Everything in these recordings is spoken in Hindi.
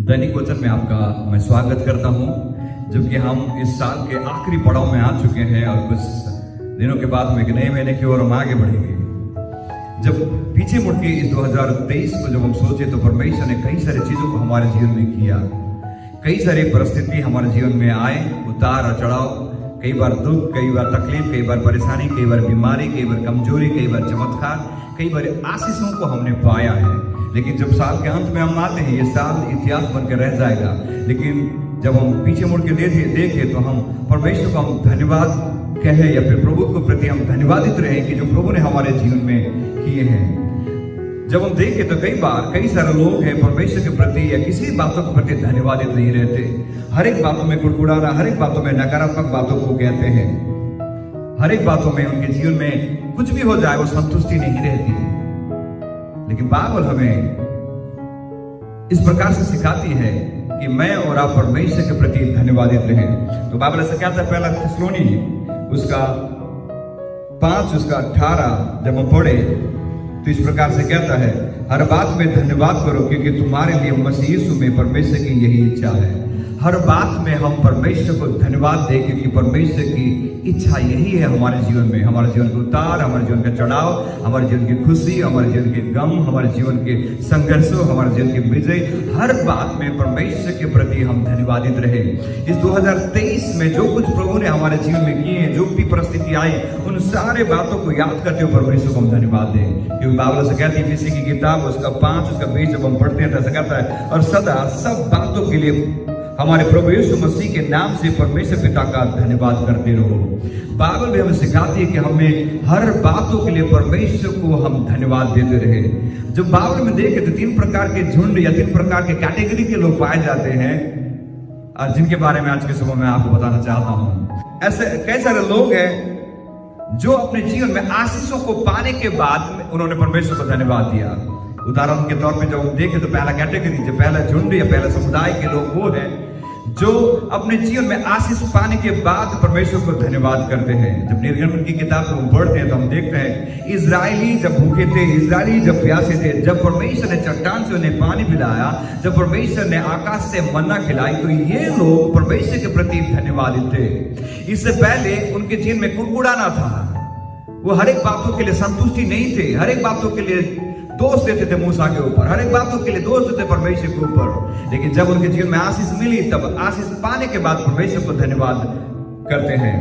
दैनिक वचन में आपका मैं स्वागत करता हूं। जबकि हम इस साल के आखिरी पड़ाव में आ चुके हैं और कुछ दिनों के बाद हम एक नए महीने की ओर हम आगे बढ़ेंगे। जब पीछे मुड़ के इस 2023 को जब हम सोचे तो परमेश्वर ने कई सारी चीजों को हमारे जीवन में किया। कई सारी परिस्थिति हमारे जीवन में आए, उतार और चढ़ाव, कई बार दुख, कई बार तकलीफ, कई बार परेशानी, कई बार बीमारी, कई बार कमजोरी, कई बार चमत्कार, कई बार आशीषों को हमने पाया है। लेकिन जब साल के अंत में हम आते हैं, ये साल इतिहास बनकर रह जाएगा। लेकिन जब हम पीछे मुड़ के देखे तो हम परमेश्वर को हम धन्यवाद कहे या फिर प्रभु के प्रति हम धन्यवादित रहे कि जो प्रभु ने हमारे जीवन में किए हैं। जब हम देखें तो कई बार कई सारे लोग हैं परमेश्वर के प्रति या किसी बातों के प्रति धन्यवादित नहीं रहते। हर एक बातों में कुड़कुड़ाना, हर एक बातों में नकारात्मक बातों को कहते हैं। हर एक बातों में उनके जीवन में कुछ भी हो जाए वो संतुष्टि नहीं रहती। लेकिन बाइबल हमें इस प्रकार से सिखाती है कि मैं और आप परमेश्वर के प्रति धन्यवादित रहें। तो बाइबल ऐसा कहता है, पहला थिस्सलुनी उसका 5 उसका 18 जब हम पढ़े तो इस प्रकार से कहता है, हर बात में धन्यवाद करो क्योंकि तुम्हारे लिए मसीह यीशु में परमेश्वर की यही इच्छा है। हर बात में हम परमेश्वर को धन्यवाद दें क्योंकि परमेश्वर की इच्छा यही है हमारे जीवन में। हमारे जीवन के उतार, हमारे जीवन का चढ़ाव, हमारे जीवन की खुशी, हमारे जीवन के गम, हमारे जीवन के संघर्षों, हमारे जीवन की विजय, हर बात में परमेश्वर के प्रति हम धन्यवादित रहे। इस 2023 में जो कुछ प्रभु ने हमारे जीवन में किए हैं, जो भी परिस्थिति आई, उन सारे बातों को याद करते हुए परमेश्वर को हम धन्यवाद दें। क्योंकि बाइबल से कहती है, इसी की किताब उसका 5 उसका 20 जब हम पढ़ते हैं तो ऐसा कहता है, और सदा सब बातों के लिए हमारे प्रभु यीशु मसीह के नाम से परमेश्वर पिता का धन्यवाद करते रहो। बाइबल भी हमें सिखाती है कि हमें हर बातों के लिए परमेश्वर को हम धन्यवाद देते रहे। जब बाइबल में देखें तो 3 प्रकार के झुंड या 3 प्रकार के कैटेगरी के लोग पाए जाते हैं, और जिनके बारे में आज के समय में आपको बताना चाहता हूं। ऐसे कई सारे लोग हैं जो अपने जीवन में आशीषों को पाने के बाद उन्होंने परमेश्वर को धन्यवाद दिया। उदाहरण के तौर पे जब हम देखें तो पहला कैटेगरी, जो पहला झुंड या पहला समुदाय के लोग वो है जो अपने जीवन में आशीष पाने के बाद परमेश्वर को धन्यवाद करते हैं। जब निर्गमन की किताब को हम पढ़ते हैं तो हम देखते हैं, इजरायली जब भूखे थे, इजरायली जब प्यासे थे, जब परमेश्वर ने चट्टान से उन्हें पानी पिलाया, जब परमेश्वर ने आकाश से मन्ना खिलाई, तो ये लोग परमेश्वर के प्रति धन्यवादित थे। इससे पहले उनके जीवन में कुड़कुड़ाना था। वो हर एक बातों के लिए संतुष्टि नहीं थे, हर एक बातों के लिए दोष देते थे मूसा के ऊपर, हर एक बातों के लिए दोष देते परमेश्वर के ऊपर। लेकिन जब उनके जीवन में आशीष मिली, तब आशीष पाने के बाद परमेश्वर को धन्यवाद करते हैं।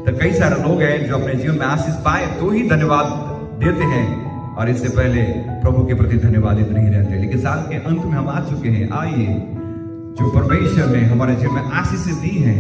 तो कई सारे लोग हैं जो अपने जीवन में आशीष पाए तो ही धन्यवाद देते हैं, और इससे पहले प्रभु के प्रति धन्यवादित नहीं रहते। लेकिन साल के अंत में हम आ चुके हैं। आइए, जो परमेश्वर ने हमारे जीवन में आशीष दी है,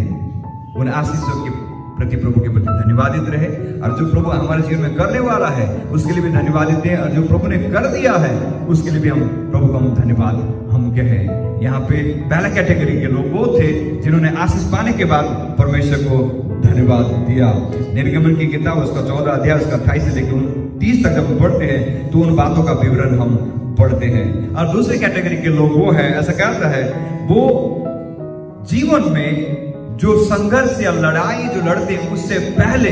उन आशीषों के प्रति प्रभु के प्रति धन्यवादित रहे, और जो प्रभु हमारे जीवन में करने वाला है उसके लिए भी धन्यवादित दें, और जो प्रभु ने कर दिया है उसके लिए भी हम प्रभु को हम धन्यवाद हम कहें। यहाँ पे पहला कैटेगरी के लोग वो थे जिन्होंने आशीष पाने के बाद परमेश्वर को धन्यवाद दिया। निर्गमन की किताब उसका 14 अध्याय उसका 28 से लेकर 30 तक जब हम पढ़ते हैं तो उन बातों का विवरण हम पढ़ते हैं। और दूसरी कैटेगरी के लोग वो है, ऐसा कहता है, वो जीवन में जो संघर्ष या लड़ाई जो लड़ते हैं उससे पहले,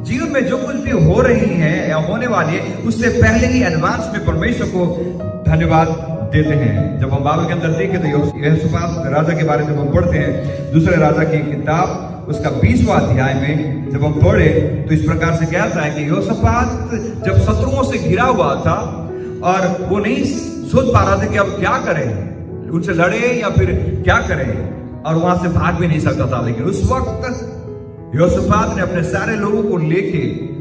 जीवन में जो कुछ भी हो रही है या होने वाली है उससे पहले ही एडवांस में परमेश्वर को धन्यवाद देते हैं। जब हम बाइबल के अंदर देखें तो यहोशापात राजा के बारे में जब हम पढ़ते हैं, दूसरे राजा की किताब उसका 20वां अध्याय में जब हम पढ़े तो इस प्रकार से कहता है कि यहोशापात जब शत्रुओं से घिरा हुआ था और वो नहीं सोच पा रहा था कि अब क्या करें, उनसे लड़े या फिर क्या करें, और वहां से भाग भी नहीं सकता था। लेकिन उस वक्त यहोशापात ने अपने सारे लोगों को लेके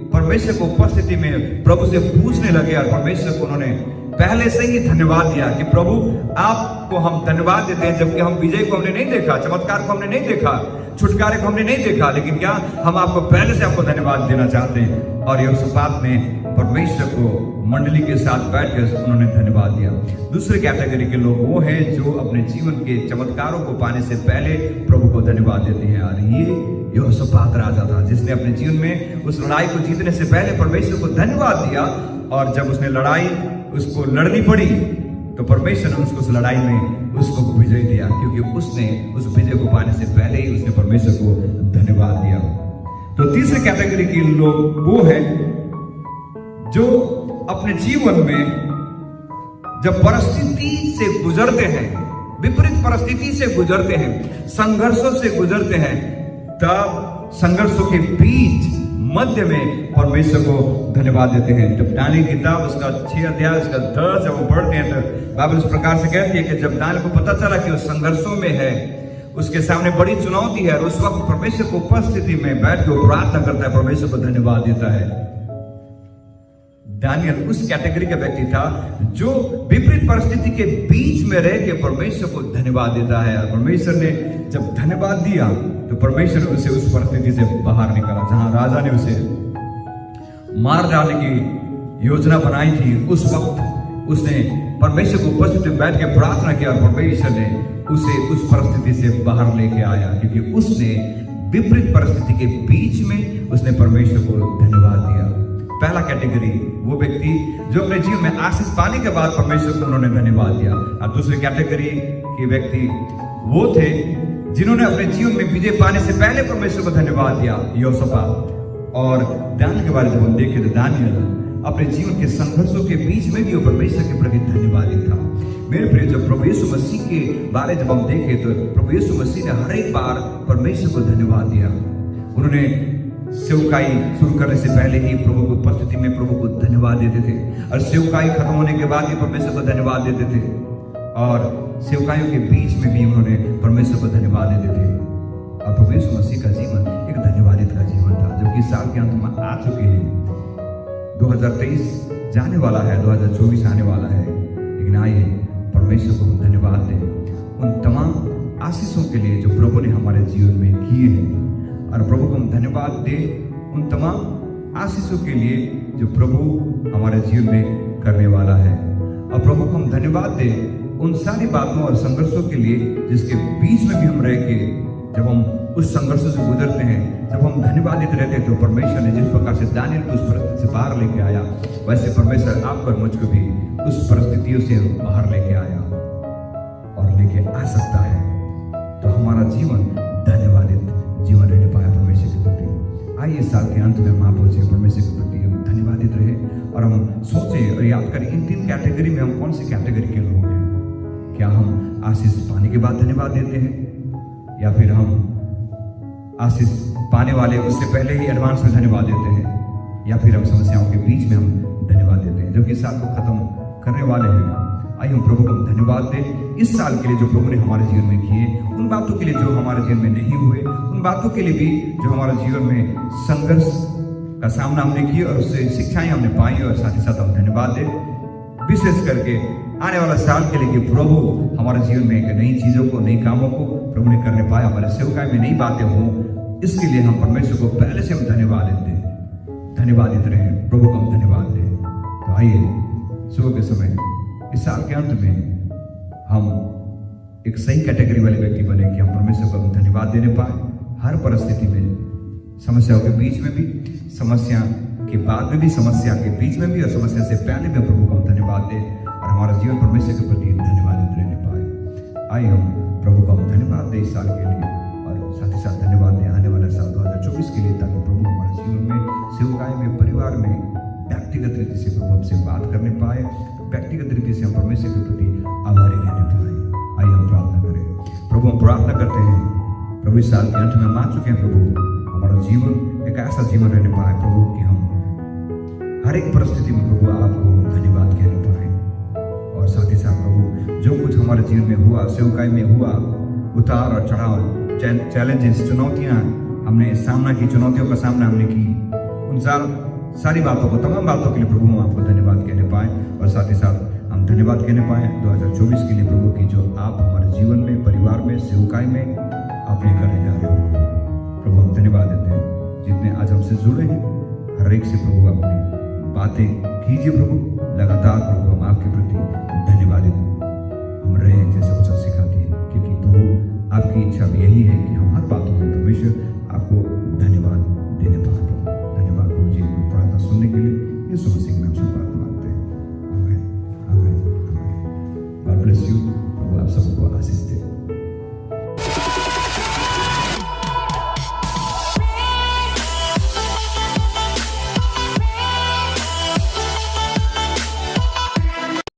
परमेश्वर को उपस्थिति में प्रभु से पूछने लगे, और परमेश्वर को उन्होंने पहले से ही धन्यवाद दिया कि प्रभु आपको हम धन्यवाद देते हैं, जबकि हम विजय को हमने नहीं देखा, चमत्कार को हमने नहीं देखा, छुटकारे को हमने नहीं देखा, लेकिन क्या हम आपको पहले से आपको धन्यवाद देना चाहते हैं। और यहोशापात ने परमेश्वर को मंडली के साथ बैठकर उन्होंने धन्यवाद दिया। दूसरे कैटेगरी के लोग वो हैं जो अपने जीवन के चमत्कारों को पाने से पहले प्रभु को धन्यवाद देते हैं, और ये यहोशापात राजा था जिसने अपने जीवन में उस लड़ाई को जीतने से पहले परमेश्वर को धन्यवाद दिया, और जब उसने लड़ाई उसको लड़नी पड़ी तो परमेश्वर ने उसको उस लड़ाई में उसको विजय दिया, क्योंकि उसने उस विजय को पाने से पहले ही उसने परमेश्वर को धन्यवाद दिया। तो तीसरे कैटेगरी के लोग वो हैं जो अपने जीवन में जब परिस्थिति से गुजरते हैं विपरीत परिस्थिति से गुजरते हैं, संघर्षों से गुजरते हैं, तब संघर्षों के बीच मध्य में परमेश्वर को धन्यवाद देते हैं। जब दानियल की किताब उसका 6 अध्याय उसका 10 जब हम पढ़ते हैं तो बाइबल इस प्रकार से कहती है कि जब दानियल को पता चला कि वो संघर्षों में है, उसके सामने बड़ी चुनौती है, और उस वक्त परमेश्वर को उपस्थिति में बैठ के प्रार्थना करता है, परमेश्वर को धन्यवाद देता है। दानियल उस कैटेगरी का व्यक्ति था जो विपरीत परिस्थिति के बीच में रह के परमेश्वर को धन्यवाद देता है, और परमेश्वर ने जब धन्यवाद दिया तो परमेश्वर ने उसे उस परिस्थिति से बाहर निकाला। जहां राजा ने उसे मार डालने की योजना बनाई थी, उस वक्त उसने परमेश्वर को उपस्थिति में बैठ के प्रार्थना किया, और परमेश्वर ने उसे उस परिस्थिति से बाहर लेके आया, क्योंकि उसने विपरीत परिस्थिति के बीच में उसने परमेश्वर को धन्यवाद दिया। पहला कैटेगरी वो व्यक्ति जो अपने जीवन में आशीष पाने के बाद परमेश्वर को उन्होंने धन्यवाद दिया, और दूसरी कैटेगरी के व्यक्ति वो थे जिन्होंने अपने जीवन में विजय पाने से पहले परमेश्वर को धन्यवाद दिया। यहोशापात और दानियल के बारे में जब हम देखें तो दानियल अपने जीवन के संघर्षों के बीच में भी वो परमेश्वर के प्रति धन्यवादी था। मेरे प्रिय, जब प्रभु यीशु मसीह के बारे जब हम देखें तो प्रभु यीशु मसीह ने हर एक बार परमेश्वर को धन्यवाद दिया। उन्होंने सेवकाई शुरू करने से पहले ही प्रभु की उपस्थिति में प्रभु को धन्यवाद देते थे, और सेवकाई खत्म होने के बाद ही परमेश्वर को धन्यवाद देते थे, और सेवकाइयों के बीच में भी उन्होंने परमेश्वर को धन्यवाद देते थे। और प्रभु यीशु मसीह का जीवन एक धन्यवादित का जीवन था, जो कि साल के अंत में आ चुके हैं। 2023 जाने वाला है, 2024 आने वाला है, लेकिन आइए परमेश्वर को हम धन्यवाद दें उन तमाम आशीषों के लिए जो प्रभु ने हमारे जीवन में किए हैं, और प्रभु को हम धन्यवाद दें उन तमाम आशीषों के लिए जो प्रभु हमारे जीवन में करने वाला है, और प्रभु को हम धन्यवाद दें उन सारी बातों और संघर्षों के लिए जिसके बीच में भी हम रह के जब हम उस संघर्षों से गुजरते हैं, जब हम धन्यवादित रहते हैं, तो परमेश्वर ने जिस प्रकार से दानियल को उस परिस्थिति से बाहर लेके आया, वैसे परमेश्वर आपको और मुझको भी उस परिस्थितियों से बाहर लेके आया और लेके आ सकता है। तो हमारा जीवन धन्यवादित जीवन रहने पाया परमेश्वर के प्रति। आइए इस साल के अंत में हम आप पहुंचे परमेश्वर के प्रति हम धन्यवादित रहे, और हम सोचे और याद करें इन 3 कैटेगरी में हम कौन सी कैटेगरी के लोग हैं। क्या हम आशीष पाने के बाद धन्यवाद देते हैं, या फिर हम आशीष पाने वाले उससे पहले ही एडवांस में धन्यवाद देते हैं, या फिर हम समस्याओं के बीच में हम धन्यवाद देते हैं, जो कि इस साल को खत्म करने वाले हैं। आइए हम प्रभु को हम धन्यवाद दें इस साल के लिए जो प्रभु ने हमारे जीवन में किए, उन बातों के लिए जो हमारे जीवन में नहीं हुए, उन बातों के लिए भी जो हमारे जीवन में संघर्ष का सामना हमने किया और उससे शिक्षाएं हमने पाई, और साथ ही साथ हम धन्यवाद दें विशेष करके आने वाला साल के लिए कि प्रभु हमारे जीवन में नई चीजों को, नई कामों को प्रभु ने करने पाया, हमारे सेवकाई में नई बातें हों, इसके लिए हम परमेश्वर को पहले से हम धन्यवाद दें, धन्यवादित रहे, प्रभु को हम धन्यवाद दें। तो आइए सुबह के समय इस साल के अंत में हम एक सही कैटेगरी वाले व्यक्ति बने कि हम परमेश्वर को हम धन्यवाद देने पाए, हर परिस्थिति में, समस्याओं के बीच में भी, समस्या के बाद में भी, समस्या के बीच में भी, और समस्या से पहले भी प्रभु को हम धन्यवाद दें, और हमारा जीवन परमेश्वर के प्रति धन्यवादित रहने पाए। आइए हम प्रभु को हम धन्यवाद दें इस साल के लिए, और साथ ही साथ धन्यवाद दें आने वाले साल 2024 के लिए, ताकि प्रभु हमारे जीवन में, सेवकाई में, परिवार में व्यक्तिगत रीति से प्रभु हमसे बात करने पाए, व्यक्तिगत रीति से हम परमेश्वर के प्रति आभारी रहने पाए। आइए हम प्रार्थना करें। प्रभु हम प्रार्थना करते हैं, प्रभु इस साल के अंत में हम आ चुके हैं, प्रभु हमारा जीवन एक ऐसा जीवन रहने पाए प्रभु कि हम हर एक परिस्थिति में प्रभु आपको धन्यवाद कहने पाए, और साथ ही साथ प्रभु जो कुछ हमारे जीवन में हुआ, सेवकाई में हुआ, उतार और चढ़ाव, चैलेंजेस, चुनौतियां हमने सामना की, चुनौतियों का सामना हमने की, उन सारी बातों को, तमाम बातों के लिए प्रभु हम आपको धन्यवाद कहने पाए, और साथ ही साथ हम धन्यवाद कहने पाए 2024 के लिए प्रभु की जो आप हमारे जीवन में, परिवार में, सेवकाई में आपने करने जा रहे हो। प्रभु हम धन्यवाद देते हैं जितने आज हमसे जुड़े हैं, हर एक से प्रभु अपनी बातें कीजिए प्रभु, लगातार प्रभु हम आपके प्रति धन्यवादित हम रहे जैसे वचन सिखाती है, क्योंकि प्रभु आपकी इच्छा भी यही है कि हम हर बातों में परमेश्वर